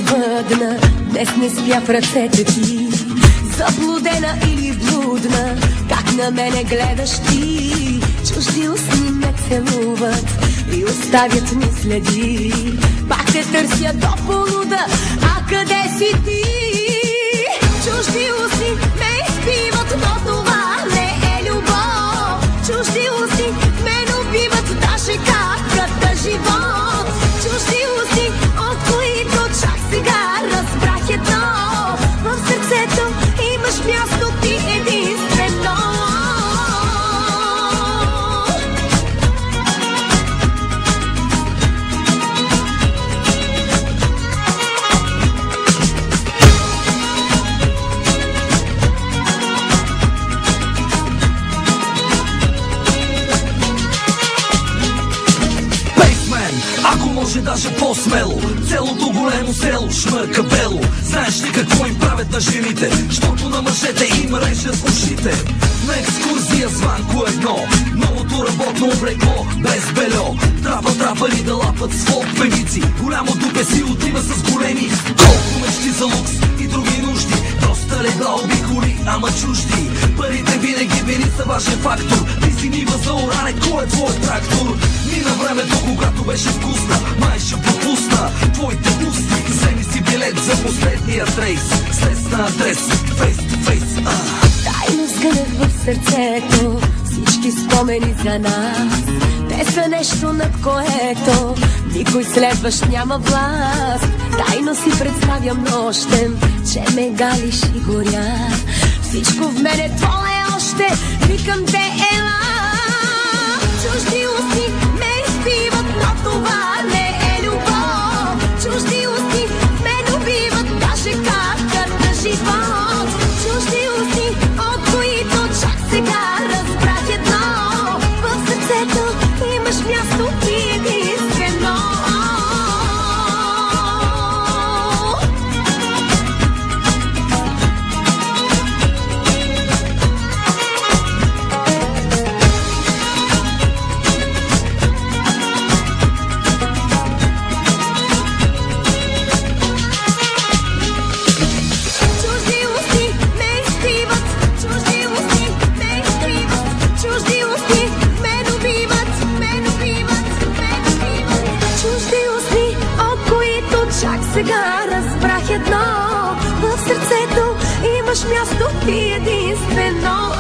сбъдна, днес не спя в ръцете ти. Заблудена или блудна, как на мене гледаш ти? Чужди устни ме целуват и оставят ми следи. Пак те търся до полуда, а къде си ти? Чужди устни ме изпиват, но това не е любов. Чужди устни ме убиват, даже капката живот. Чужди устни, от които чак сега разбрах едно: в сърцето имаш място ти единствено. Ако може даже по-смело, целото големо село шмърка бело. Знаеш ли какво им правят на жените? Щото на мъжете им режат ушите. На екскурзия звънко едно, новото работно облекло без бельо. Трапа-трапари да лапат с певици. Голямо дупе си отива с големи. Колко мечти за лукс и други нужди. Доста легла обиколи, ама чужди. Парите винаги били са важен фактор. Ти си нива за оране, кой е твой трактор? Мина времето, когато беше вкусна, май ще пропусна твоите усти. Вземи си билет за последният рейс, слез на адрес, фейс ту фейс. Тайно сгънах в сърцето всички спомени за нас. Те са нещо, над което никой следващ няма власт. Тайно си представям нощем, че ме галиш и горя. Всичко в мене твое още, викам те ела. Чужди устни ме изпиват, но това не е любов. Чужди устни ме убиват, даже капката живот. Чужди устни, от които чак сега разбрах едно: в сърцето имаш място ти единствено. Сега разбрах едно: в сърцето имаш място ти единствено.